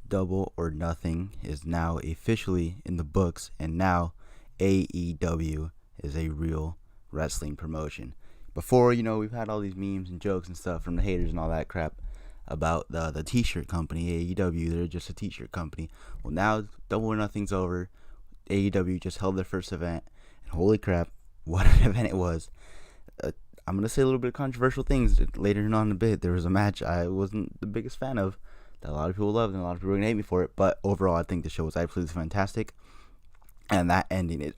Double or Nothing is now officially in the books, and now AEW is a real wrestling promotion. Before, we've had all these memes and jokes and stuff from the haters and all that crap about the t-shirt company, AEW. They're just a t-shirt company. Well, now Double or Nothing's over. AEW just held their first event, and holy crap, what an event it was. I'm going to say a little bit of controversial things later on in a bit. There was a match I wasn't the biggest fan of that a lot of people loved, and a lot of people were going to hate me for it. But overall, I think the show was absolutely fantastic. And that ending,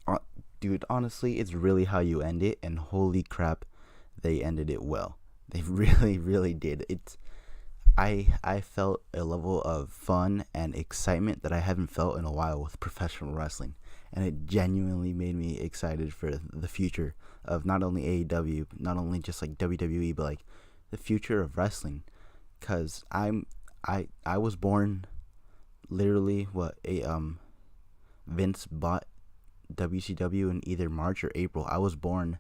dude, honestly, it's really how you end it. And holy crap, they ended it well. They really, really did. I felt a level of fun and excitement that I haven't felt in a while with professional wrestling. And it genuinely made me excited for the future of not only AEW, not only just like WWE, but like the future of wrestling. Cause I was born literally Vince bought WCW in either March or April. I was born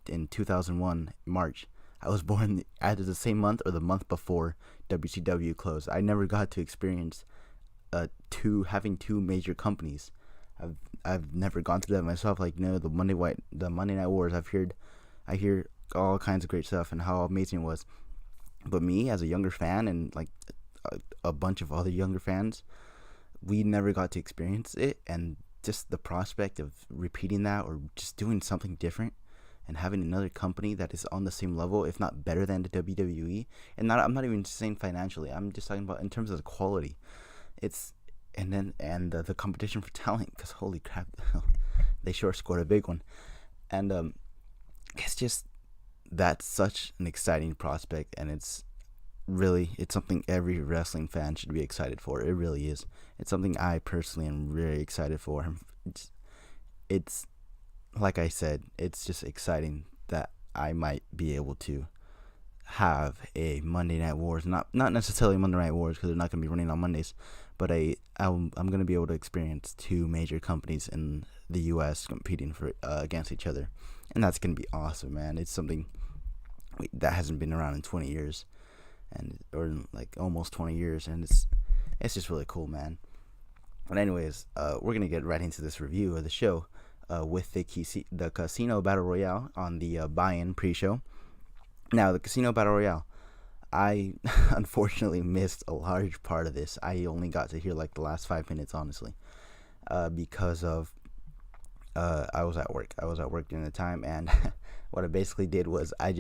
in 2001 March. I was born either the same month or the month before WCW closed. I never got to experience having two major companies. I've never gone through that myself. Like, the Monday Night Wars. I hear all kinds of great stuff and how amazing it was. But me, as a younger fan, and like a bunch of other younger fans, we never got to experience it. And just the prospect of repeating that or just doing something different and having another company that is on the same level, if not better than the WWE, and I'm not even saying financially. I'm just talking about in terms of the quality. And the competition for talent, because holy crap, they sure scored a big one. And it's just, that's such an exciting prospect, and it's something every wrestling fan should be excited for. It really is. It's something I personally am really excited for. It's like I said, it's just exciting that I might be able to have a Monday Night Wars, not necessarily Monday Night Wars because they're not going to be running on Mondays, but I'm going to be able to experience two major companies in the U.S. competing for against each other, and that's going to be awesome, man. It's something that hasn't been around in 20 years, or like almost 20 years, and it's just really cool, man. But anyways, we're gonna get right into this review of the show with the Casino Battle Royale on the buy-in pre-show. Now, the Casino Battle Royale, I unfortunately missed a large part of this. I only got to hear like the last 5 minutes, honestly, because of I was at work. I was at work during the time, and what I basically did was I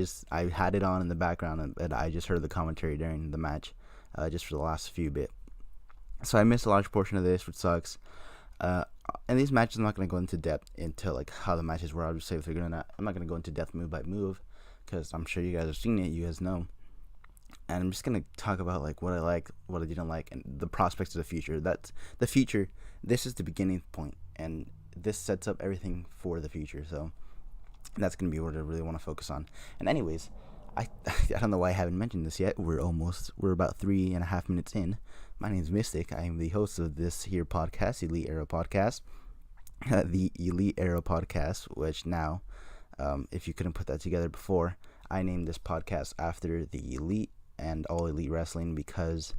had it on in the background, and I just heard the commentary during the match, just for the last few bit. So I missed a large portion of this, which sucks. And these matches, I'm not going to go into depth into like how the matches were. I'll just say I'm not going to go into depth move by move, because I'm sure you guys have seen it. You guys know. And I'm just going to talk about like what I like, what I didn't like, and the prospects of the future. That's the future. This is the beginning point, and this sets up everything for the future. So that's going to be what I really want to focus on. And anyways, I don't know why I haven't mentioned this yet. We're about 3.5 minutes in. My name is Mystic. I am the host of this here podcast, Elite Era Podcast. The Elite Era Podcast, which now, if you couldn't put that together before, I named this podcast after the Elite and All Elite Wrestling because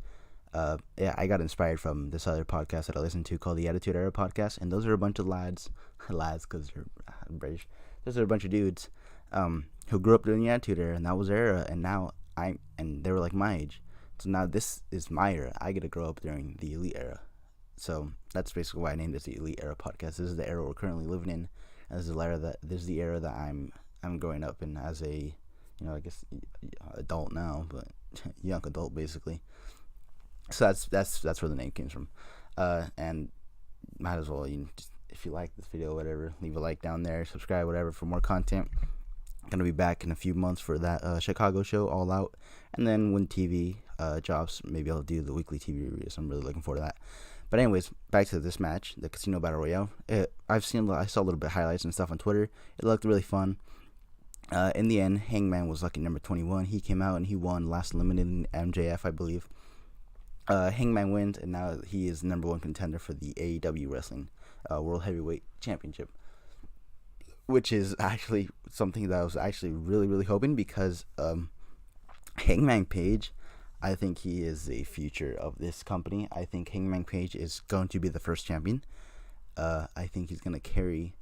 I got inspired from this other podcast that I listen to called the Attitude Era Podcast, and those are a bunch of lads because they're British. Those are a bunch of dudes who grew up during the Attitude Era, and that was their era, and now and they were like my age. So now this is my era. I get to grow up during the Elite Era. So that's basically why I named this the Elite Era Podcast. This is the era we're currently living in, and this is the era that I'm growing up in as a, I guess adult now, but young adult basically. So that's where the name came from. And might as well, just, if you like this video, whatever, leave a like down there, subscribe, whatever, for more content. Gonna be back in a few months for that Chicago show, All Out, and then when TV drops, maybe I'll do the weekly TV reviews. I'm really looking forward to that. But anyways, back to this match, the Casino Battle Royale. I saw a little bit of highlights and stuff on Twitter. It looked really fun. In the end, Hangman was lucky number 21. He came out and he won last eliminated MJF, I believe. Hangman wins, and now he is number one contender for the AEW Wrestling World Heavyweight Championship, which is actually something that I was actually really, really hoping, because Hangman Page, I think he is the future of this company. I think Hangman Page is going to be the first champion. I think he's gonna carry.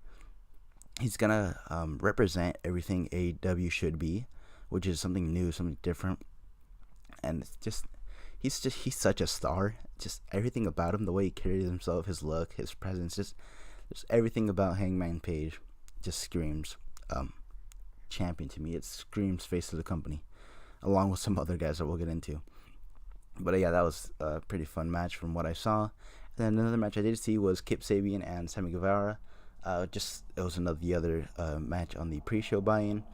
He's gonna represent everything AEW should be, which is something new, something different, and it's just he's such a star. Just everything about him, the way he carries himself, his look, his presence, just everything about Hangman Page just screams champion to me. It screams face of the company, along with some other guys that we'll get into. But yeah, that was a pretty fun match from what I saw. And then another match I did see was Kip Sabian and Sammy Guevara. It was the other match on the pre-show buy-in,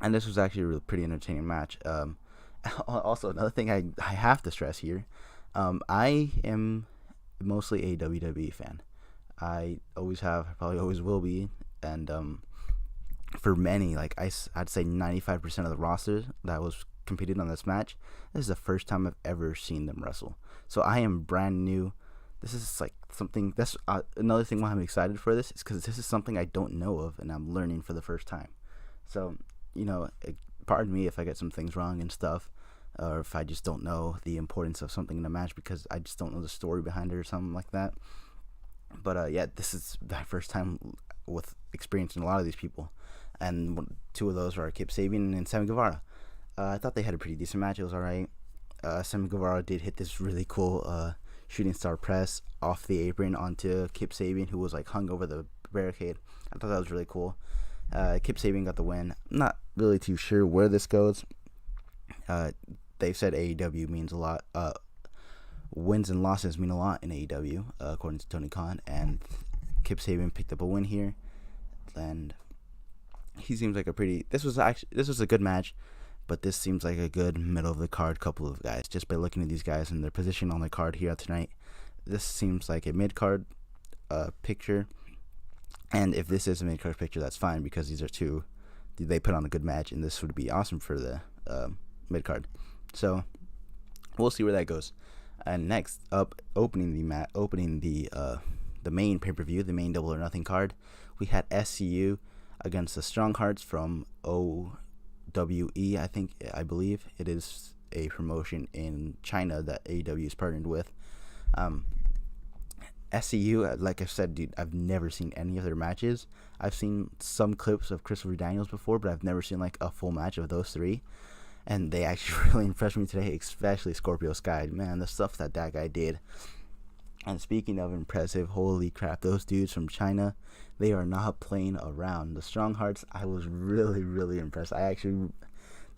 and this was actually a really pretty entertaining match. Also, another thing I have to stress here, I am mostly a WWE fan. I always have, I probably always will be, and for many, like I'd say 95% of the roster that was competed on this match, this is the first time I've ever seen them wrestle. So I am brand new. This is like something, that's another thing why I'm excited for this, is because this is something I don't know of and I'm learning for the first time. So, pardon me if I get some things wrong and stuff, or if I just don't know the importance of something in a match because I just don't know the story behind it or something like that. But yeah, this is my first time with experiencing a lot of these people, and two of those are Kip Sabian and Sammy Guevara. I thought they had a pretty decent match. It was alright. Sammy Guevara did hit this really cool shooting star press off the apron onto Kip Sabian, who was like hung over the barricade. I thought that was really cool. Kip Sabian got the win. I'm not really too sure where this goes. They've said AEW means a lot. Wins and losses mean a lot in AEW, according to Tony Khan, and Kip Sabian picked up a win here, and he seems like this was a good match, but this seems like a good middle of the card couple of guys. Just by looking at these guys and their position on the card here tonight, this seems like a mid card picture, and if this is a mid card picture, that's fine because these are two. They put on a good match, and this would be awesome for the mid card. So we'll see where that goes. And next up, opening the main pay-per-view, the main Double or Nothing card, we had SCU against the Strong Hearts from OWE. I believe it is a promotion in China that AEW is partnered with. SCU, like I said, dude, I've never seen any of their matches. I've seen some clips of Christopher Daniels before, but I've never seen like a full match of those three. And they actually really impressed me today, especially Scorpio Sky. Man, the stuff that guy did. And speaking of impressive, holy crap, those dudes from China, they are not playing around. The Strong Hearts, I was really, really impressed.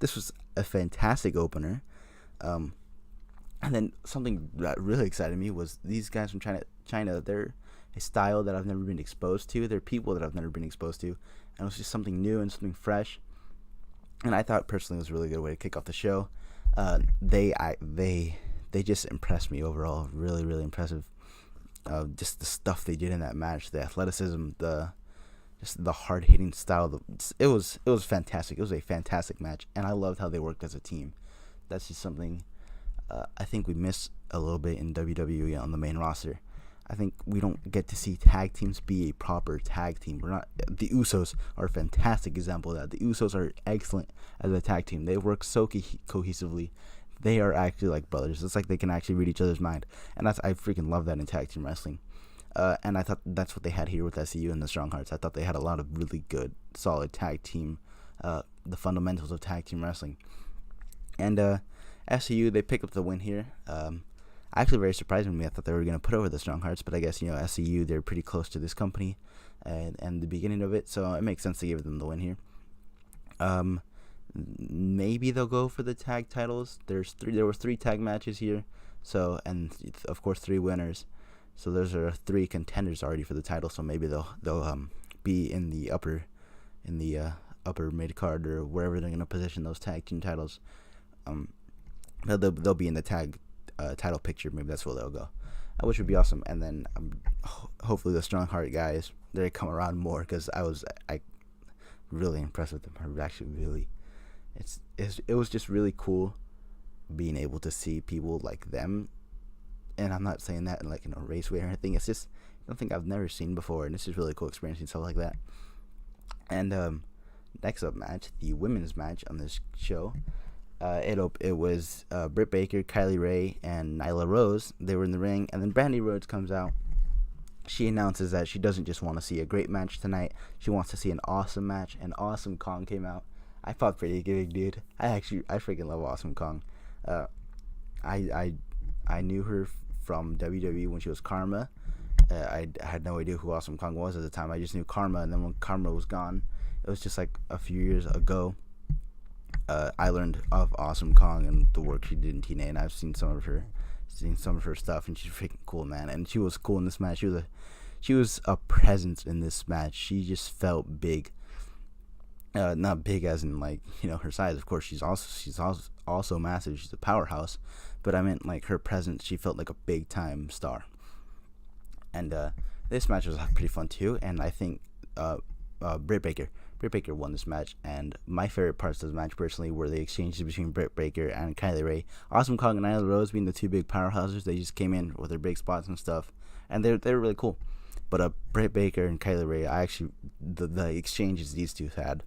This was a fantastic opener. And then something that really excited me was these guys from China, they're a style that I've never been exposed to. They're people that I've never been exposed to. And it was just something new and something fresh. And I thought personally it was a really good way to kick off the show. They just impressed me overall. Really, really impressive. Just the stuff they did in that match, the athleticism, the hard hitting style. It was fantastic. It was a fantastic match, and I loved how they worked as a team. That's just something I think we miss a little bit in WWE on the main roster. I think we don't get to see tag teams be a proper tag team. The Usos are a fantastic example of that. The Usos are excellent as a tag team. They work so cohesively. They are actually like brothers. It's like they can actually read each other's mind. And I freaking love that in tag team wrestling. And I thought that's what they had here with SCU and the Strong Hearts. I thought they had a lot of really good, solid tag team, the fundamentals of tag team wrestling. And SCU, they picked up the win here. Actually, very surprising to me. I thought they were going to put over the Strong Hearts, but I guess, SCU, they're pretty close to this company and the beginning of it, so it makes sense to give them the win here. Maybe they'll go for the tag titles. There were 3 tag matches here, so, and of course 3 winners. So those are 3 contenders already for the title. So maybe they'll be in the upper mid card or wherever they're gonna position those tag team titles. They'll be in the tag title picture. Maybe that's where they'll go, which would be awesome. And then hopefully the Strong Heart guys, they come around more, because I really impressed with them. I actually really, it was just really cool being able to see people like them. And I'm not saying that in like in a race way or anything. It's just something I've never seen before, and it's just really cool experiencing stuff like that. And next up match, the women's match on this show. It was Britt Baker, Kylie Ray, and Nyla Rose. They were in the ring, and then Brandy Rhodes comes out. She announces that she doesn't just want to see a great match tonight. She wants to see an awesome match. And Awesome Kong came out. I felt pretty good, dude. I freaking love Awesome Kong. I knew her from WWE when she was Karma. I had no idea who Awesome Kong was at the time. I just knew Karma, and then when Karma was gone, it was just like a few years ago. I learned of Awesome Kong and the work she did in TNA, and I've seen some of her stuff, and she's freaking cool, man. And she was cool in this match. She was a presence in this match. She just felt big. Not big as in like, her size. Of course, she's also massive. She's a powerhouse, but I meant like her presence. She felt like a big time star. And this match was pretty fun too. And I think Britt Baker won this match, and my favorite parts of the match personally were the exchanges between Britt Baker and Kylie Ray. Awesome Kong and Nyla Rose being the two big powerhouses, they just came in with their big spots and stuff, and they're really cool. But Britt Baker and Kylie Ray, the exchanges these two had,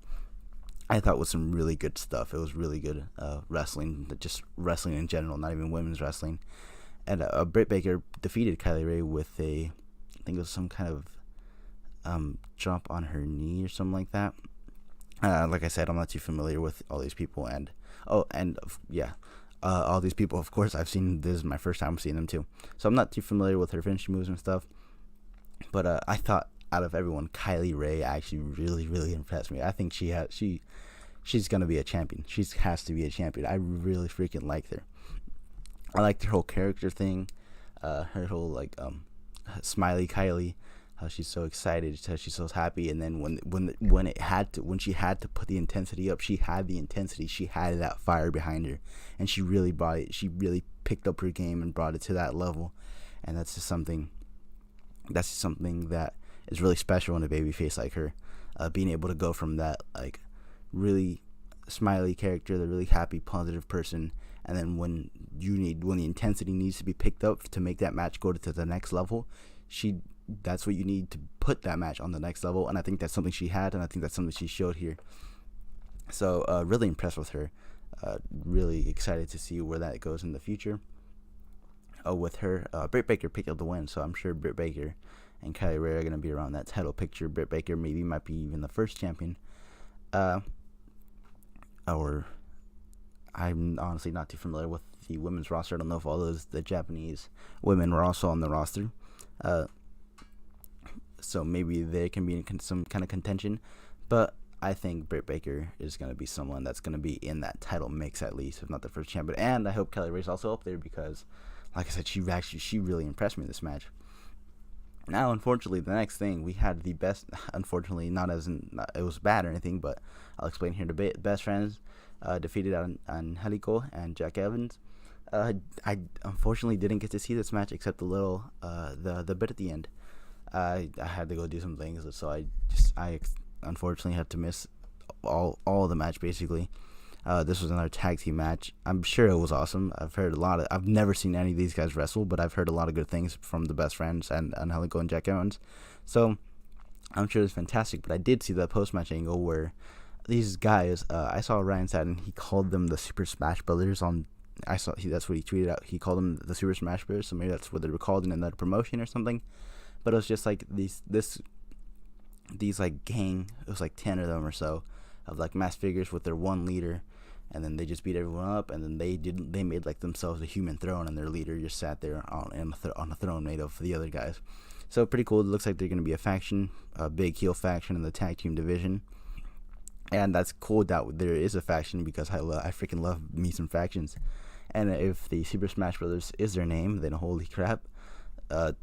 I thought was some really good stuff. It was really good wrestling, just wrestling in general, not even women's wrestling. And Britt Baker defeated Kylie Ray with I think it was some kind of drop on her knee or something like that. Like I said, I'm not too familiar with all these people, and all these people, of course, I've seen. This is my first time seeing them too, so I'm not too familiar with her finishing moves and stuff. But I thought out of everyone, Kylie Ray actually really, really impressed me. I think she's gonna be a champion. She has to be a champion. I really freaking like her. I liked her whole character thing, her whole smiley Kylie. How she's so excited, how she's so happy, and then when she had to put the intensity up, she had the intensity, she had that fire behind her, and she really brought it. She really picked up her game and brought it to that level, and that's just something that is really special in a babyface like her, being able to go from that like really smiley character, the really happy, positive person, and then when the intensity needs to be picked up to make that match go to the next level, that's what you need to put that match on the next level. And I think that's something she had, and I think that's something she showed here. So really impressed with her. Really excited to see where that goes in the future. With her, Britt Baker picked up the win, so I'm sure Britt Baker and Kylie Ray are going to be around that title picture. Britt Baker might be even the first champion. Or I'm honestly not too familiar with the women's roster. I don't know if all the Japanese women were also on the roster. So maybe they can be in some kind of contention, but I think Britt Baker is going to be someone that's going to be in that title mix at least, if not the first champion. And I hope Kylie Ray's also up there because, like I said, she really impressed me in this match. Now, unfortunately, the next thing we had the best. Unfortunately, not it was bad or anything, but I'll explain here. The best friends defeated Angelico and Jack Evans. I unfortunately didn't get to see this match except the bit at the end. I had to go do some things, so I unfortunately had to miss all the match basically. This was another tag team match. I'm sure it was awesome. I've never seen any of these guys wrestle, but I've heard a lot of good things from the best friends and Angelico and Jack Evans. So I'm sure it's fantastic. But I did see the post match angle where these guys. I saw Ryan Satin. He called them the Super Smash Brothers that's what he tweeted out. He called them the Super Smash Bros. So maybe that's what they were called in another promotion or something. But it was just like these like gang. It was like 10 of them or so of like masked figures with their one leader, and then they just beat everyone up. And then they made like themselves a human throne, and their leader just sat there on a throne made of the other guys. So pretty cool. It looks like they're gonna be a faction, a big heel faction in the tag team division. And that's cool that there is a faction because I freaking love me some factions. And if the Super Smash Brothers is their name, then holy crap, they're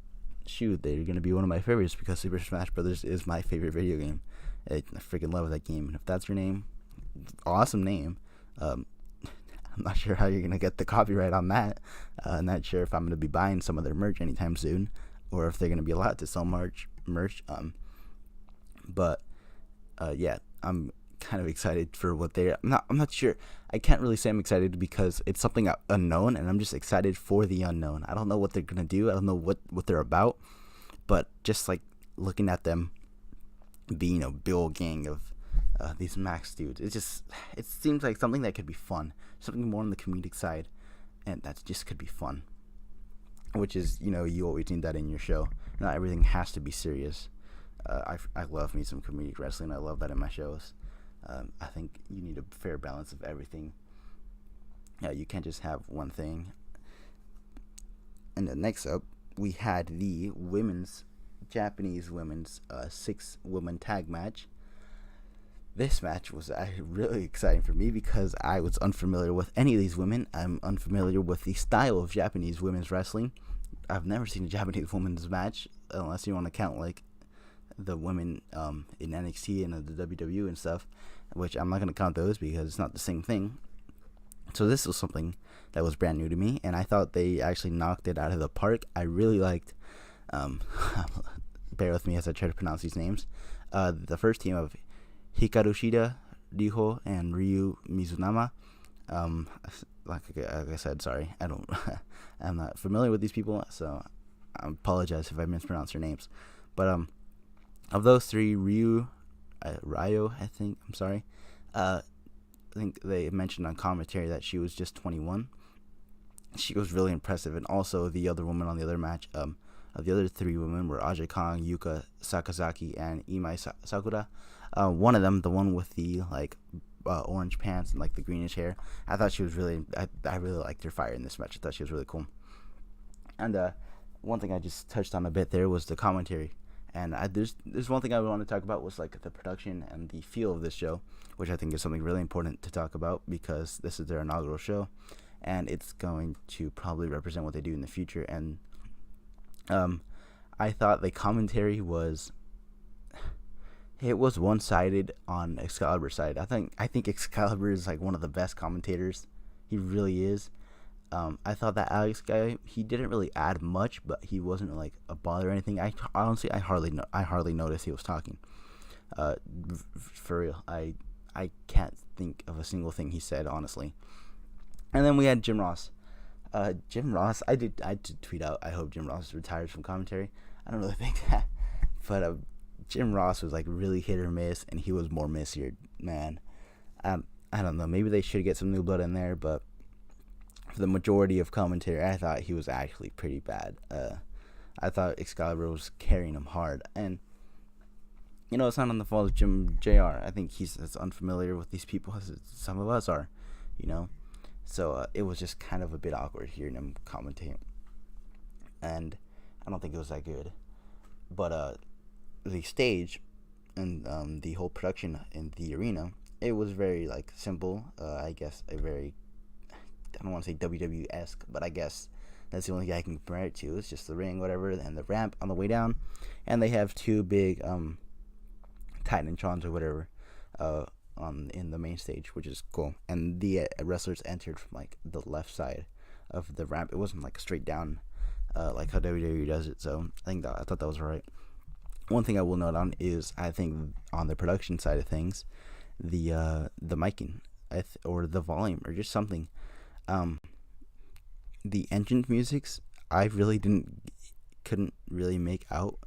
gonna be one of my favorites because Super Smash Brothers is my favorite video game. I freaking love that game. And if that's your name, awesome name. I'm not sure how you're gonna get the copyright on that. I'm not sure if I'm gonna be buying some of their merch anytime soon, or if they're gonna be allowed to sell merch. Yeah, I'm kind of excited for what I'm not sure. I can't really say I'm excited because it's something unknown, and I'm just excited for the unknown. I don't know what they're gonna do. I don't know what they're about, but just like looking at them being a big gang of these Max dudes. It seems like something that could be fun, something more on the comedic side, and that just could be fun. Which is, you always need that in your show. Not everything has to be serious. I love me some comedic wrestling. I love that in my shows. I think you need a fair balance of everything. You can't just have one thing. And then next up, we had the Japanese women's 6-woman tag match. This match was really exciting for me because I was unfamiliar with any of these women. I'm unfamiliar with the style of Japanese women's wrestling. I've never seen a Japanese women's match, unless you want to count like the women in NXT and the WWE and stuff, which I'm not going to count those because it's not the same thing. So this was something that was brand new to me, and I thought they actually knocked it out of the park. I really liked, bear with me as I try to pronounce these names, the first team of Hikaru Shida, Riho, and Ryu Mizunama. Like I said, sorry, I'm not familiar with these people, so I apologize if I mispronounce their names. But of those three, Ryo, I think, I think they mentioned on commentary that she was just 21. She was really impressive, and also the other woman on the other match, the other three women were Aja Kong, Yuka Sakazaki, and Imai Sakura. One of them, the one with the orange pants and like the greenish hair, I thought she was I really liked her fire in this match. I thought she was really cool. And one thing I just touched on a bit there was the commentary. And there's one thing I want to talk about was like the production and the feel of this show, which I think is something really important to talk about because this is their inaugural show, and it's going to probably represent what they do in the future. And I thought the commentary was one-sided on Excalibur's side. I think Excalibur is like one of the best commentators. He really is. I thought that Alex guy, he didn't really add much, but he wasn't like a bother or anything. I hardly noticed he was talking. For real, I can't think of a single thing he said, honestly. And then we had Jim Ross. Jim Ross, I did tweet out, I hope Jim Ross retires from commentary. I don't really think that, but Jim Ross was like really hit or miss, and he was more miss here, man. I don't know, maybe they should get some new blood in there, but for the majority of commentary, I thought he was actually pretty bad. I thought Excalibur was carrying him hard, and it's not on the fault of Jim Jr. I think he's as unfamiliar with these people as some of us are, So it was just kind of a bit awkward hearing him commentate, and I don't think it was that good. But the stage and the whole production in the arena, it was very simple. I guess a very, I don't want to say WWE-esque, but I guess that's the only thing I can compare it to. It's just the ring, whatever, and the ramp on the way down, and they have two big Titantrons or whatever in the main stage, which is cool. And the wrestlers entered from the left side of the ramp. It wasn't straight down like how WWE does it. So I thought that was alright. One thing I will note on is I think on the production side of things, the miking or the volume or just something. The entrance musics, I really couldn't really make out.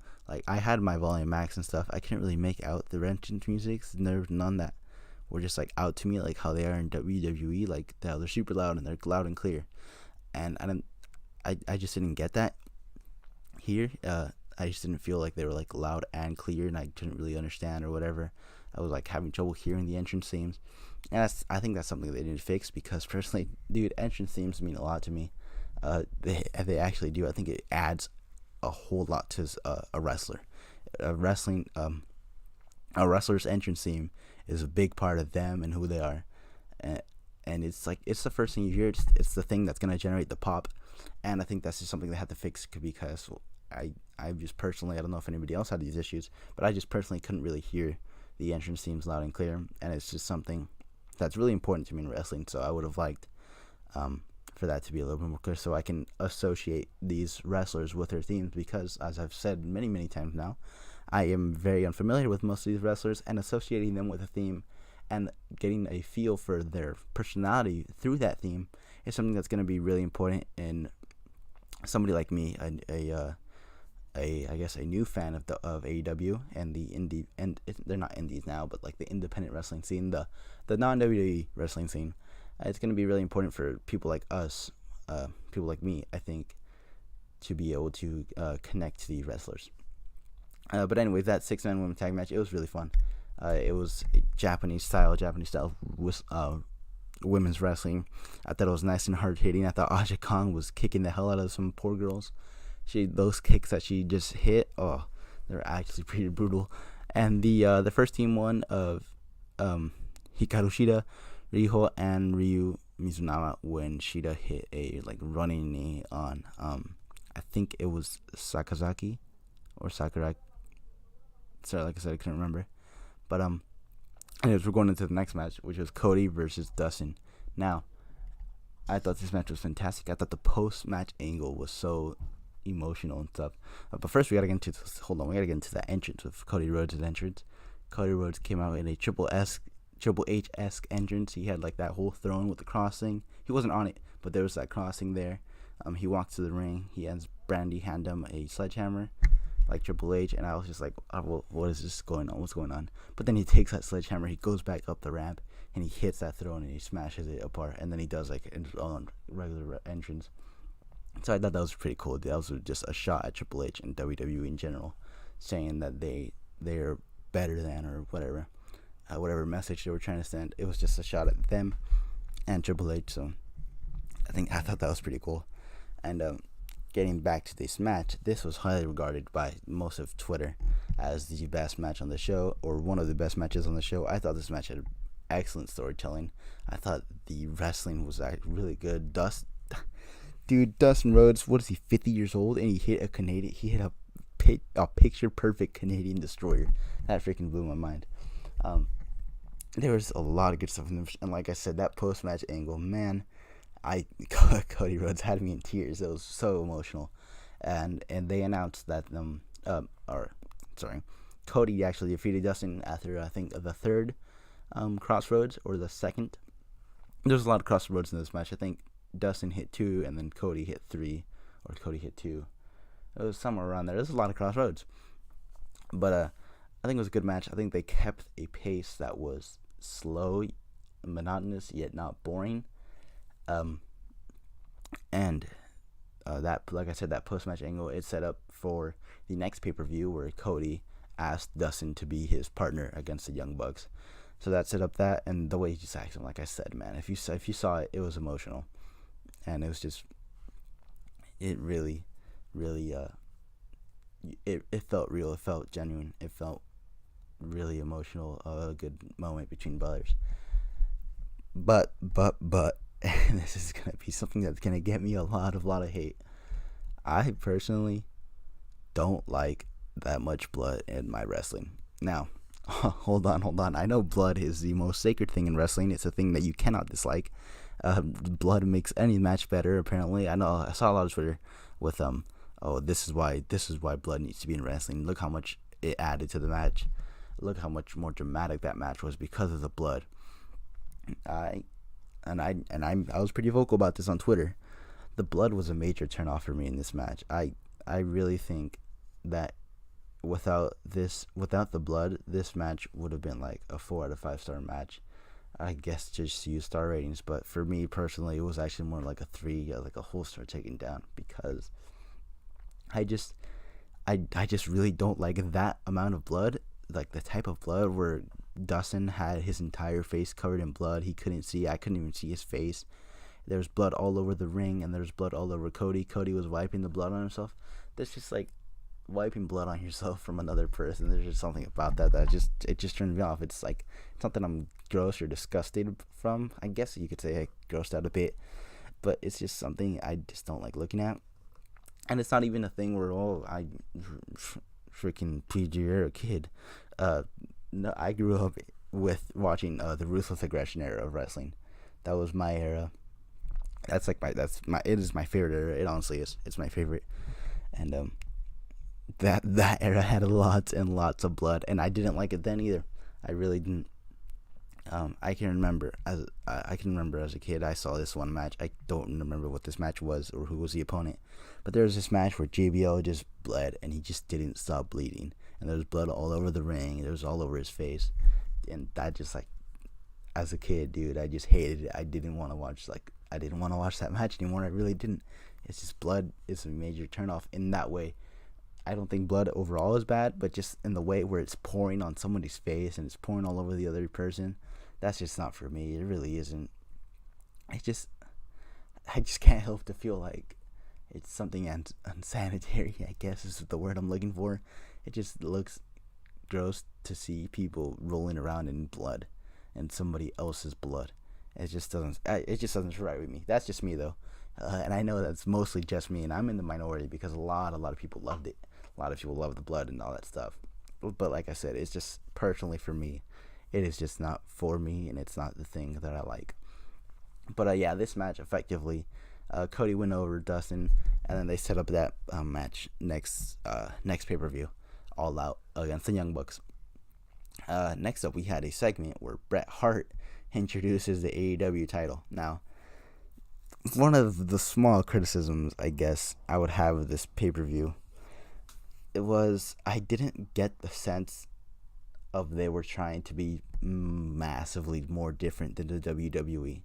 I had my volume max and stuff. I couldn't really make out the entrance musics. There was none that were just out to me like how they are in WWE. They're super loud and they're loud and clear. And I just didn't get that here. I just didn't feel like they were loud and clear, and I couldn't really understand or whatever. I was having trouble hearing the entrance themes, and I think that's something they need to fix, because personally, dude, entrance themes mean a lot to me. They actually do. I think it adds a whole lot to a wrestler. A wrestler's entrance theme is a big part of them and who they are, and it's it's the first thing you hear. It's the thing that's gonna generate the pop, and I think that's just something they have to fix, because I just personally, I don't know if anybody else had these issues, but I just personally couldn't really hear the entrance themes loud and clear, and it's just something that's really important to me in wrestling. So I would have liked for that to be a little bit more clear, so I can associate these wrestlers with their themes, because as I've said many times now, I am very unfamiliar with most of these wrestlers, and associating them with a theme and getting a feel for their personality through that theme is something that's going to be really important in somebody like me, I guess a new fan of AEW and the indie, and they're not indies now, but like the independent wrestling scene, the non WWE wrestling scene. It's going to be really important for people like us, people like me, I think, to be able to connect to these wrestlers. But anyway, that 6-man women's tag match, it was really fun. It was Japanese style women's wrestling. I thought it was nice and hard hitting. I thought Aja Kong was kicking the hell out of some poor girls. Those kicks that she just hit, oh, they're actually pretty brutal. And the first team won of Hikaru Shida, Riho, and Ryu Mizunama when Shida hit a like running knee on I think it was Sakazaki or Sakurai. Sorry, like I said, I couldn't remember. But anyways, we're going into the next match, which was Cody versus Dustin. Now, I thought this match was fantastic. I thought the post-match angle was so emotional and stuff. But first, we gotta get into the entrance of Cody Rhodes' entrance. Cody Rhodes came out in a Triple H-esque entrance. He had like that whole throne with the cross thing. He wasn't on it, but there was that crossing there. He walks to the ring. He has Brandy hand him a sledgehammer, like Triple H, and I was just like, oh, well, what is this going on? What's going on? But then he takes that sledgehammer, he goes back up the ramp, and he hits that throne, and he smashes it apart, and then he does like his own regular entrance. So I thought that was pretty cool. That was just a shot at Triple H and WWE in general, saying that they're better than, or whatever message they were trying to send. It was just a shot at them and Triple H. So I thought that was pretty cool. And getting back to this match, this was highly regarded by most of Twitter as the best match on the show, or one of the best matches on the show. I thought this match had excellent storytelling. I thought the wrestling was really good. Dustin Rhodes, what is he, 50 years old, and he hit a picture perfect Canadian destroyer. That freaking blew my mind. There was a lot of good stuff in and like I said, that post match angle, man, Cody Rhodes had me in tears. It was so emotional, and they announced that Cody actually defeated Dustin after I think the third crossroads or the second. There's a lot of crossroads in this match. I think Dustin hit 2 and then Cody hit 3, or Cody hit 2. It was somewhere around there. There's a lot of crossroads, but I think it was a good match. I think they kept a pace that was slow, monotonous, yet not boring. That, like I said, that post-match angle, it set up for the next pay-per-view where Cody asked Dustin to be his partner against the Young Bucks. So that set up that, and the way he just asked him, like I said, man, if you saw it, it was emotional, and it was just, it really, it felt real, it felt genuine, it felt really emotional, a good moment between brothers. But. And this is gonna be something that's gonna get me a lot of hate. I personally don't like that much blood in my wrestling. Now, hold on. I know blood is the most sacred thing in wrestling. It's a thing that you cannot dislike. Blood makes any match better. Apparently, I saw a lot of Twitter with this is why blood needs to be in wrestling. Look how much it added to the match. Look how much more dramatic that match was because of the blood. I was pretty vocal about this on Twitter. The blood was a major turnoff for me in this match. I really think that without the blood, this match would have been like a 4 out of 5 star match. I guess just to use star ratings, but for me personally, it was actually more like a 3, like a whole star taken down, because I just really don't like that amount of blood, like the type of blood where Dustin had his entire face covered in blood. He couldn't see. I couldn't even see his face. There was blood all over the ring, and there was blood all over Cody. Cody was wiping the blood on himself. That's just like wiping blood on yourself from another person. There's just something about that it just turned me off. It's like something I'm gross or disgusted from. I guess you could say I grossed out a bit, but it's just something I just don't like looking at. And it's not even a thing where I freaking PG era kid. No, I grew up with watching the Ruthless Aggression era of wrestling. That was my era. It is my favorite era. It honestly is. It's my favorite. And that era had lots and lots of blood, and I didn't like it then either. I really didn't. I can remember as a kid, I saw this one match. I don't remember what this match was or who was the opponent, But there was this match where JBL just bled, and he just didn't stop bleeding, and there was blood all over the ring. There was all over his face, and that just like, as a kid, dude, I just hated it. I didn't want to watch that match anymore. I really didn't. It's just blood is a major turnoff in that way. I don't think blood overall is bad, but just in the way where it's pouring on somebody's face and it's pouring all over the other person, that's just not for me. It really isn't. I just can't help to feel like it's something unsanitary, I guess is the word I'm looking for. It just looks gross to see people rolling around in blood and somebody else's blood. It just doesn't sit right with me. That's just me though. And I know that's mostly just me, and I'm in the minority because a lot of people loved it. A lot of people love the blood and all that stuff. But like I said, it's just personally for me, it is just not for me, and it's not the thing that I like. But yeah, this match effectively, Cody went over Dustin, and then they set up that match next pay-per-view, All Out against the Young Bucks. Next up, we had a segment where Bret Hart introduces the AEW title. Now, one of the small criticisms I guess I would have of this pay-per-view, it was I didn't get the sense of they were trying to be massively more different than the WWE,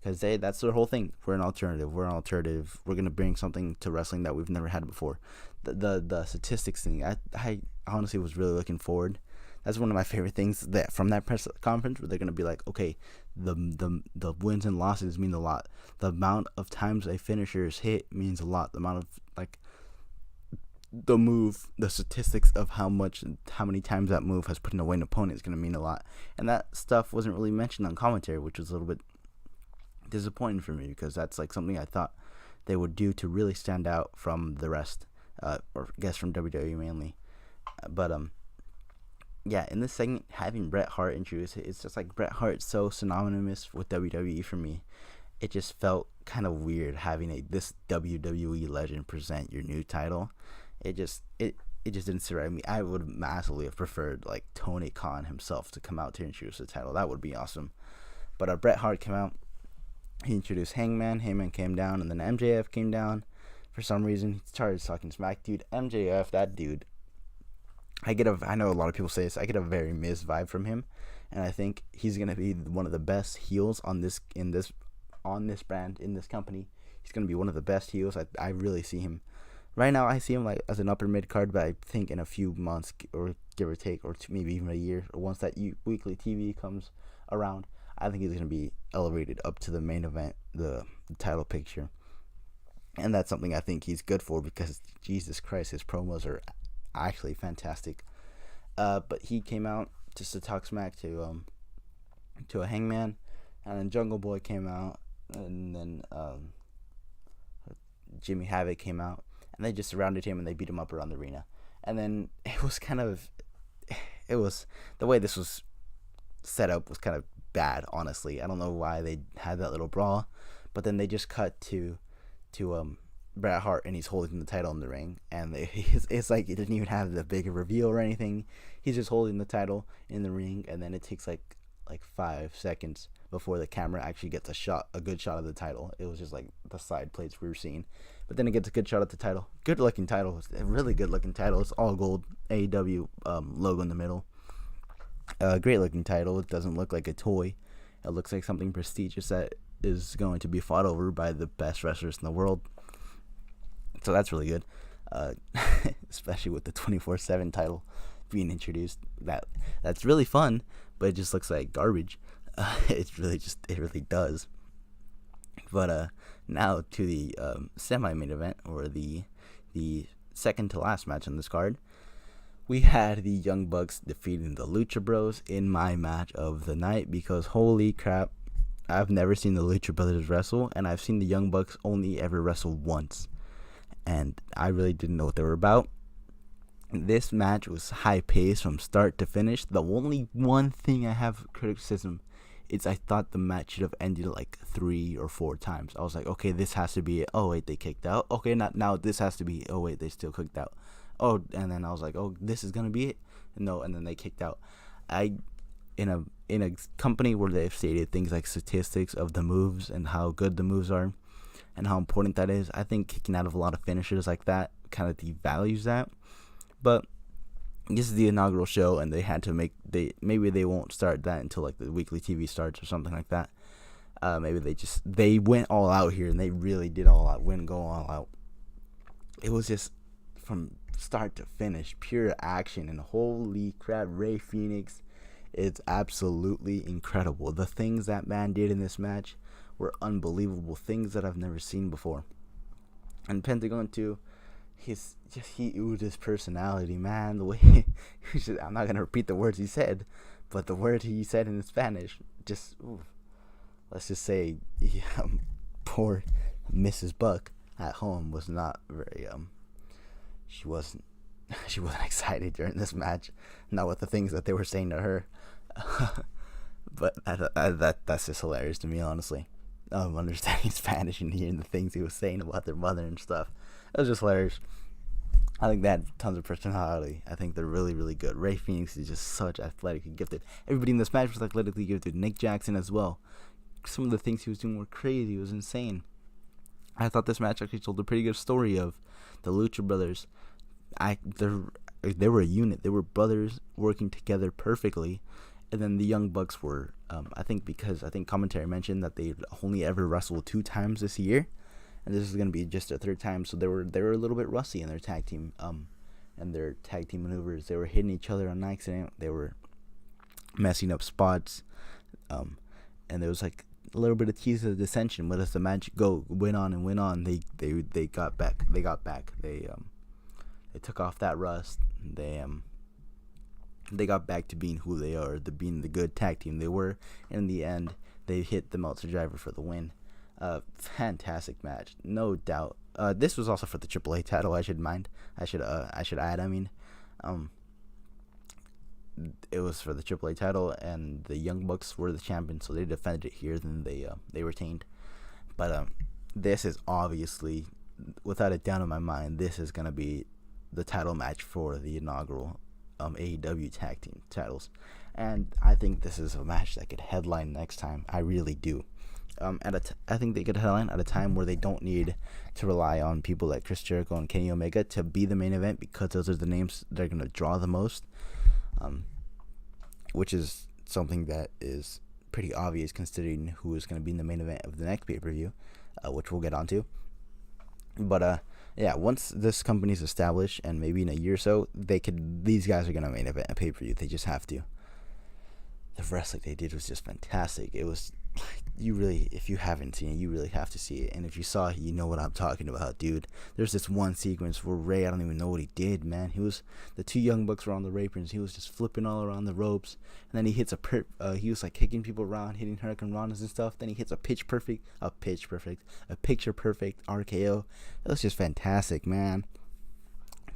because that's their whole thing. We're an alternative. We're gonna bring something to wrestling that we've never had before. The statistics thing, I honestly was really looking forward. That's one of my favorite things that from that press conference, where they're gonna be like, okay, the wins and losses mean a lot. The amount of times a finisher is hit means a lot. The amount of the statistics of how many times that move has put in away an opponent is gonna mean a lot. And that stuff wasn't really mentioned on commentary, which was a little bit disappointing for me, because that's like something I thought they would do to really stand out from the rest, or I guess from WWE mainly. But yeah, in this segment, having Bret Hart introduce it, it's just like Bret Hart's so synonymous with WWE for me. It just felt kind of weird having this WWE legend present your new title. It just didn't sit right with me. I would massively have preferred like Tony Khan himself to come out to introduce the title. That would be awesome. But Bret Hart came out. He introduced Hangman. Hangman came down, and then MJF came down. For some reason, he started talking smack. Dude, MJF, that dude. I know a lot of people say this. I get a very Miz vibe from him, and I think he's gonna be one of the best heels on this brand, in this company. He's gonna be one of the best heels. I really see him. Right now, I see him like as an upper mid card, but I think in a few months, or give or take, or maybe even a year, or once that weekly TV comes around, I think he's gonna be elevated up to the main event, the title picture, and that's something I think he's good for, because Jesus Christ, his promos are actually fantastic. But he came out just to talk smack to a Hangman, and then Jungle Boy came out, and then Jimmy Havoc came out, and they just surrounded him and they beat him up around the arena. And then it was the way this was set up was kind of bad, honestly. I don't know why they had that little brawl, but then they just cut to Bret Hart, and he's holding the title in the ring, and it's like it didn't even have the big reveal or anything. He's just holding the title in the ring, and then it takes like 5 seconds before the camera actually gets a good shot of the title. It was just like the side plates we were seeing, but then it gets a good shot at the title. Good looking title. It's a really good looking title. It's all gold, AEW logo in the middle. Great looking title. It doesn't look like a toy. It looks like something prestigious that is going to be fought over by the best wrestlers in the world. So that's really good, especially with the 24/7 title being introduced. That's really fun, but it just looks like garbage. It really does. But now to the semi-main event, or the second to last match on this card. We had the Young Bucks defeating the Lucha Bros in my match of the night, because holy crap, I've never seen the Lucha Brothers wrestle, and I've seen the Young Bucks only ever wrestle once, and I really didn't know what they were about. This match was high paced from start to finish. The only one thing I have criticism is I thought the match should have ended like 3 or 4 times. I was like, okay, this has to be it. Oh wait, they kicked out. Okay, now this has to be it. Oh wait, they still kicked out. Oh, and then I was like, oh, this is gonna be it. No, and then they kicked out. In a company where they've stated things like statistics of the moves and how good the moves are, and how important that is. I think kicking out of a lot of finishers like that kind of devalues that. But this is the inaugural show, and they had to maybe they won't start that until like the weekly TV starts or something like that. Maybe they went all out here, and they really did go all out. It was just from start to finish, pure action, and holy crap, Rey Fenix, it's absolutely incredible. The things that man did in this match were unbelievable, things that I've never seen before. And Pentagon too, he oozed his personality, man. The way I'm not gonna repeat the words he said, but the word he said in Spanish, just let's just say, poor Mrs. Buck at home was not very she wasn't excited during this match, not with the things that they were saying to her. But that's just hilarious to me, honestly. Understanding Spanish and hearing the things he was saying about their mother and stuff, it was just hilarious. I think they had tons of personality. I think they're really, really good. Rey Fenix is just such athletically gifted. Everybody in this match was athletically gifted. Nick Jackson as well. Some of the things he was doing were crazy. It was insane. I thought this match actually told a pretty good story of the Lucha Brothers. They were a unit. They were brothers working together perfectly. And then the Young Bucks were, I think commentary mentioned that they only ever wrestled 2 times this year, and this is going to be just their 3rd time. So they were a little bit rusty in their tag team, and their tag team maneuvers. They were hitting each other on accident. They were messing up spots, and there was like a little bit of tease of dissension. But as the match went on, they got back. They took off that rust. They got back to being who they are, being the good tag team they were. And in the end, they hit the Meltzer Driver for the win. Fantastic match, no doubt. This was also for the AAA title. I should add. It was for the AAA title, and the Young Bucks were the champions, so they defended it here. Then they retained. But this is obviously, without a doubt in my mind, this is gonna be the title match for the inaugural AEW tag team titles, and I think this is a match that could headline next time. I really do. I think they could headline at a time where they don't need to rely on people like Chris Jericho and Kenny Omega to be the main event, because those are the names they're going to draw the most, which is something that is pretty obvious considering who is going to be in the main event of the next pay-per-view, which we'll get onto. But yeah, once this company's established, and maybe in a year or so, these guys are gonna main event a pay-per-view. They just have to. The wrestling they did was just fantastic. It was, if you haven't seen it, you really have to see it. And if you saw it, you know what I'm talking about, dude. There's this one sequence where Ray, I don't even know what he did, man. The 2 Young Bucks were on the aprons. He was just flipping all around the ropes, and then he hits he was like kicking people around, hitting Hurricane Ranas and stuff. Then he hits a picture perfect RKO. It was just fantastic, man.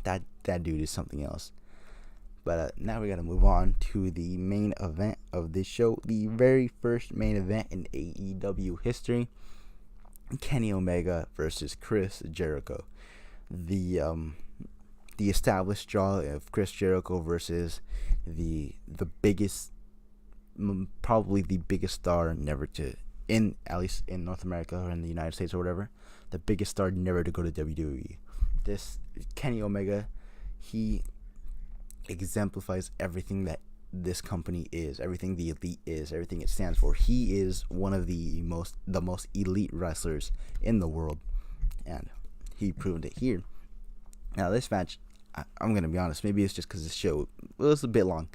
That dude is something else. But now we got to move on to the main event of this show, the very first main event in AEW history: Kenny Omega versus Chris Jericho. The established draw of Chris Jericho versus the biggest, probably the biggest star never to, at least in North America or in the United States or whatever, the biggest star never to go to WWE. This Kenny Omega, he exemplifies everything that this company is, everything the Elite is, everything it stands for. He is one of the most elite wrestlers in the world, and he proved it here. Now this match, I'm gonna be honest, maybe it's just because this show was a bit long.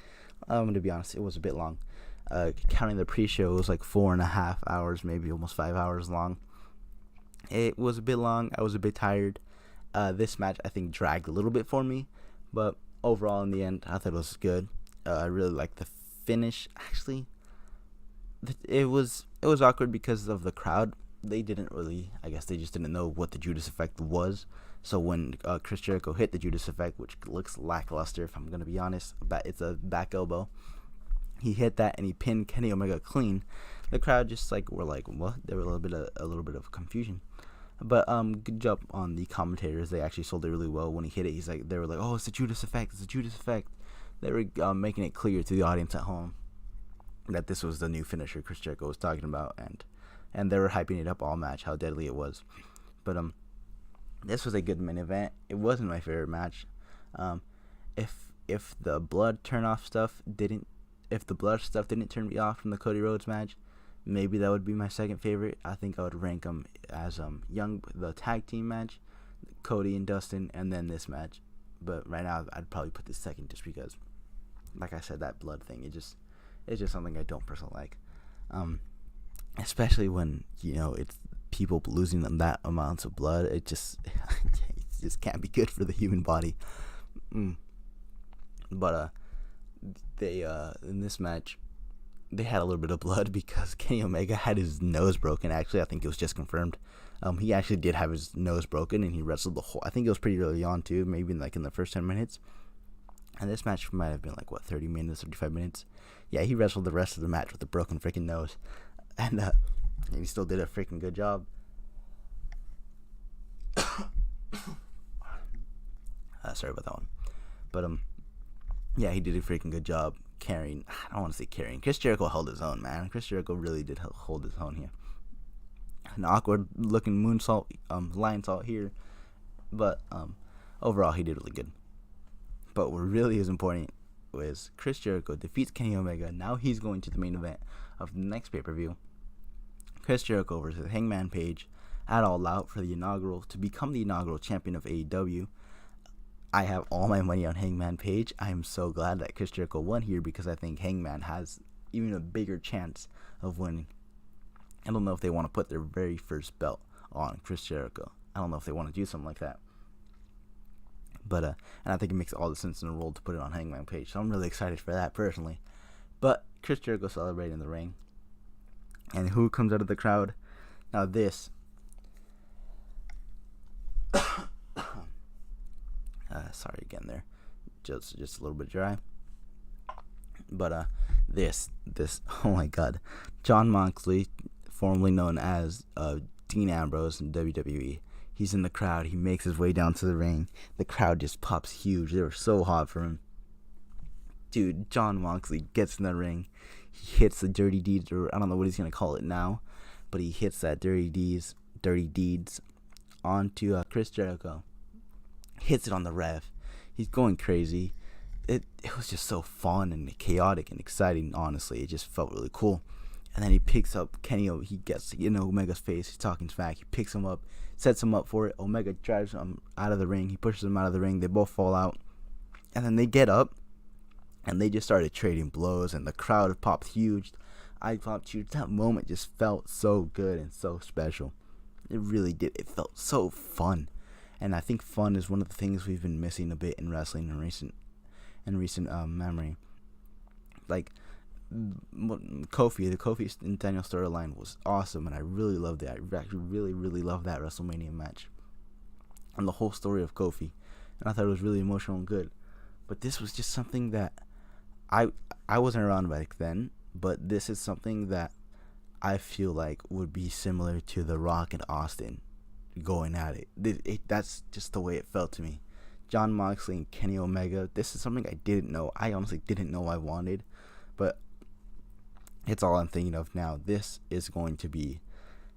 I'm gonna be honest, it was a bit long. Counting the pre-show, it was like 4.5 hours, maybe almost 5 hours long. It was a bit long. I was a bit tired. This match, I think, dragged a little bit for me, but overall, in the end, I thought it was good. I really liked the finish. Actually, it was awkward because of the crowd. They didn't really, I guess they just didn't know what the Judas effect was. So when Chris Jericho hit the Judas effect, which looks lackluster if I'm going to be honest, but it's a back elbow, he hit that and he pinned Kenny Omega clean. The crowd just were like, what? There were a little bit of confusion. But good job on the commentators. They actually sold it really well. When he hit it, they were like, oh, it's the Judas effect. It's the Judas effect. They were making it clear to the audience at home that this was the new finisher Chris Jericho was talking about, and they were hyping it up all match, how deadly it was. But this was a good main event. It wasn't my favorite match. Um, if the blood stuff didn't turn me off from the Cody Rhodes match, maybe that would be my second favorite. I think I would rank them as the tag team match, Cody and Dustin, and then this match. But right now, I'd probably put this second just because, like I said, that blood thing, it's just something I don't personally like. Especially when, it's people losing them that amounts of blood. It just can't be good for the human body. But they in this match, they had a little bit of blood because Kenny Omega had his nose broken. Actually, I think it was just confirmed. He actually did have his nose broken, and he wrestled the whole. I think it was pretty early on too, maybe in the first 10 minutes. And this match might have been 30 minutes, 35 minutes. Yeah, he wrestled the rest of the match with a broken freaking nose, and he still did a freaking good job. Sorry about that one, but yeah, he did a freaking good job carrying. I don't want to say carrying. Chris Jericho held his own, man. Chris Jericho really did hold his own here. An awkward looking moonsault, lion salt here, but overall he did really good. But what really is important was Chris Jericho defeats Kenny Omega. Now he's going to the main event of the next pay-per-view. Chris Jericho versus Hangman Page at All Out to become the inaugural champion of AEW. I have all my money on Hangman Page. I am so glad that Chris Jericho won here because I think Hangman has even a bigger chance of winning. I don't know if they want to put their very first belt on Chris Jericho. I don't know if they want to do something like that. But and I think it makes all the sense in the world to put it on Hangman Page. So I'm really excited for that personally. But Chris Jericho celebrating in the ring. And who comes out of the crowd? Now this. Sorry again there. Just a little bit dry. But this. Oh my God. Jon Moxley, formerly known as Dean Ambrose in WWE. He's in the crowd. He makes his way down to the ring. The crowd just pops huge. They were so hot for him. Dude, Jon Moxley gets in the ring. He hits the dirty deeds, or I don't know what he's going to call it now, but he hits that dirty deeds onto Chris Jericho. Hits it on the ref. He's going crazy. It was just so fun and chaotic and exciting, honestly. It just felt really cool. And then he picks up Kenny. He gets in Omega's face. He's talking smack. He picks him up, sets him up for it. Omega drives him out of the ring. He pushes him out of the ring. They both fall out. And then they get up, and they just started trading blows, and the crowd popped huge. I popped huge. That moment just felt so good and so special. It really did. It felt so fun. And I think fun is one of the things we've been missing a bit in wrestling in recent memory. Like the Kofi and Daniel storyline was awesome, and I really loved it. I actually really loved that WrestleMania match and the whole story of Kofi, and I thought it was really emotional and good. But this was just something that I wasn't around back then, but this is something that I feel like would be similar to The Rock and Austin going at it. That's just the way it felt to me. Jon Moxley and Kenny Omega. This is something I didn't know. I honestly didn't know I wanted, but it's all I'm thinking of now. This is going to be,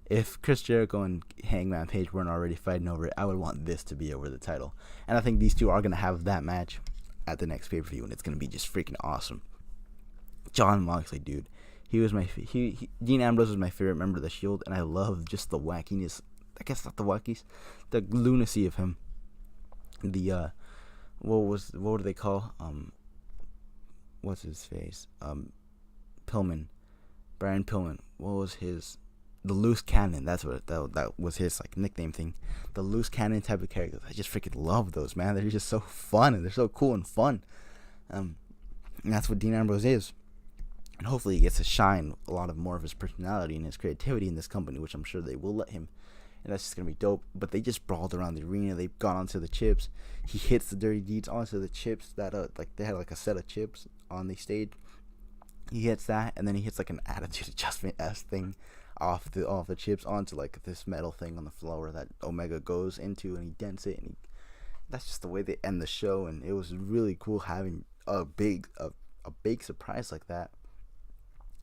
if Chris Jericho and Hangman Page weren't already fighting over it, I would want this to be over the title. And I think these two are going to have that match at the next pay-per-view, and it's going to be just freaking awesome. Jon Moxley, dude. Dean Ambrose was my favorite member of the Shield, and I love just the wackiness. I guess not the wackies, the lunacy of him. The what do they call what's his face? Pillman, Brian Pillman. What was his? The loose cannon. That's what that was his nickname thing. The loose cannon type of characters. I just freaking love those, man. They're just so fun and they're so cool and fun. And that's what Dean Ambrose is. And hopefully he gets to shine a lot more of his personality and his creativity in this company, which I'm sure they will let him. And that's just going to be dope. But they just brawled around the arena. They got onto the chips. He hits the dirty deeds onto the chips that they had a set of chips on the stage. He hits that, and then he hits an attitude adjustment-esque thing off the chips onto this metal thing on the floor that Omega goes into, and he dents it, and that's just the way they end the show. And it was really cool having a big surprise like that,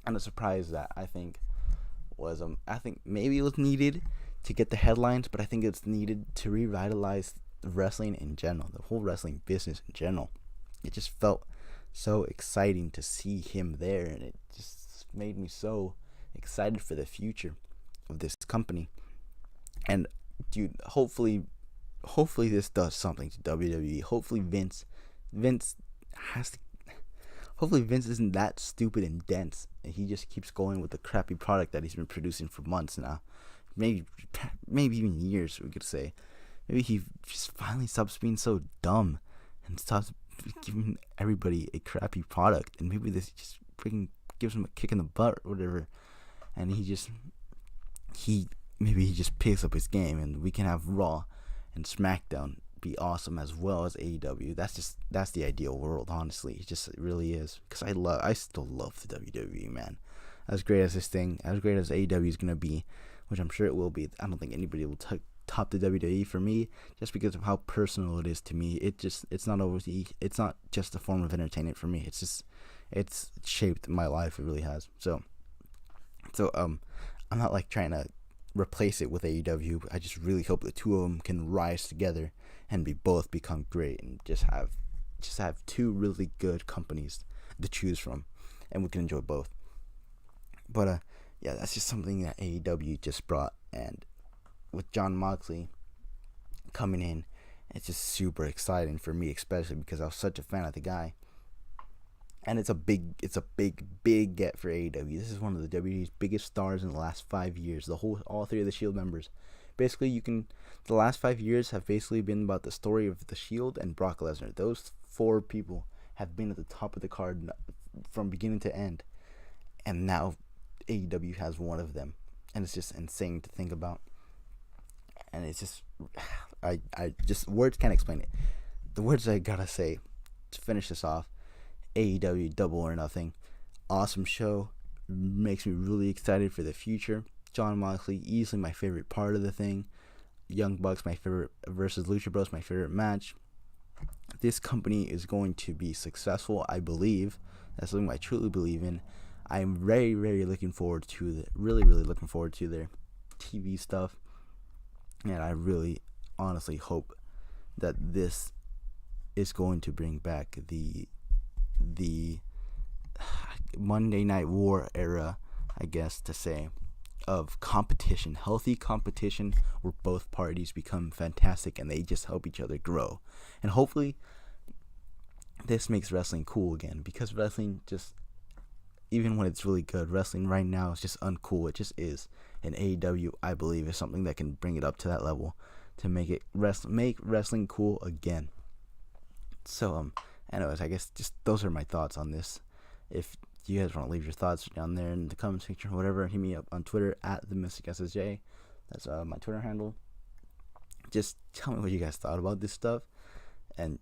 and a surprise that I think was maybe it was needed to get the headlines, but I think it's needed to revitalize wrestling in general, the whole wrestling business in general. It just felt so exciting to see him there, and it just made me so excited for the future of this company. And dude, hopefully this does something to WWE. Hopefully Vince has to, hopefully Vince isn't that stupid and dense, and he just keeps going with the crappy product that he's been producing for months now, maybe even years, we could say. Maybe he just finally stops being so dumb and stops giving everybody a crappy product, and maybe this just freaking gives him a kick in the butt or whatever, and he just picks up his game, and we can have Raw and SmackDown be awesome as well as AEW. That's the ideal world, honestly. It really is, because I still love the WWE, man. As great as AEW is gonna be, which I'm sure it will be, I don't think anybody will top the WWE for me, just because of how personal it is to me. It's not just a form of entertainment for me. It's shaped my life. It really has. So I'm not like trying to replace it with AEW. I just really hope the two of them can rise together and both become great, and just have two really good companies to choose from, and we can enjoy both. But yeah, that's just something that AEW just brought, and with Jon Moxley coming in, it's just super exciting for me, especially because I was such a fan of the guy. And it's a big get for AEW. This is one of the WWE's biggest stars in the last 5 years. All three of the Shield members. Basically, the last 5 years have basically been about the story of the Shield and Brock Lesnar. Those four people have been at the top of the card from beginning to end, and now AEW has one of them, and it's just insane to think about. And it's just, I just, words can't explain it. The words I gotta say to finish this off: AEW Double or Nothing, awesome show, makes me really excited for the future. Jon Moxley, easily my favorite part of the thing. Young Bucks, my favorite, versus Lucha Bros, my favorite match. This company is going to be successful, I believe. That's something I truly believe in. I'm very, very looking forward to really looking forward to their TV stuff. And I really, honestly hope that this is going to bring back the Monday Night War era, I guess to say, of competition, healthy competition, where both parties become fantastic and they just help each other grow. And hopefully this makes wrestling cool again, because wrestling just, even when it's really good, wrestling right now is just uncool. It just is. And AEW, I believe, is something that can bring it up to that level, to make wrestling cool again. So anyways, I guess just those are my thoughts on this. If you guys want to leave your thoughts down there in the comment section or whatever, hit me up on Twitter at @TheMysticSSJ. That's my Twitter handle. Just tell me what you guys thought about this stuff, and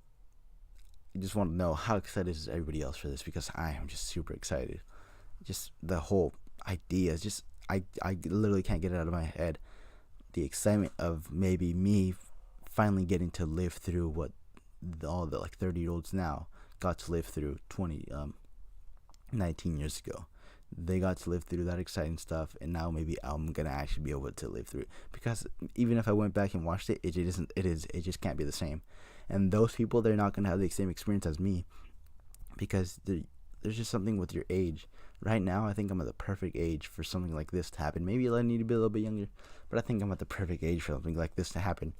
I just want to know how excited is everybody else for this, because I am just super excited. Just the whole idea is just, I literally can't get it out of my head. The excitement of maybe me finally getting to live through what all the 30-year-olds now got to live through 19 years ago. They got to live through that exciting stuff, and now maybe I'm gonna actually be able to live through it, because even if I went back and watched it, it just can't be the same. And those people, they're not gonna have the same experience as me, because there's just something with your age. Right now, I think I'm at the perfect age for something like this to happen. Maybe I need to be a little bit younger, but I think I'm at the perfect age for something like this to happen.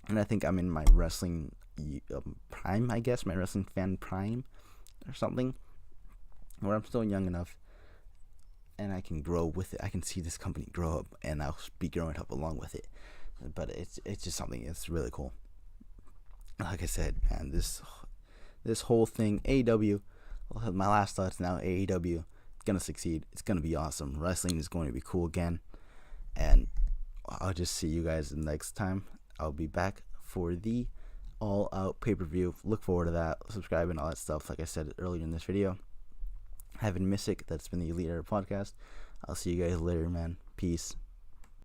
And I think I'm in my wrestling prime, I guess, my wrestling fan prime or something, where I'm still young enough and I can grow with it. I can see this company grow up, and I'll be growing up along with it. But it's just something, it's really cool. Like I said, man, this whole thing, AEW, my last thoughts now, AEW, it's going to succeed. It's going to be awesome. Wrestling is going to be cool again. And I'll just see you guys next time. I'll be back for the All Out pay-per-view. Look forward to that. Subscribe and all that stuff, like I said earlier in this video. I've been Mystic. That's been the Elite Era Podcast. I'll see you guys later, man. Peace.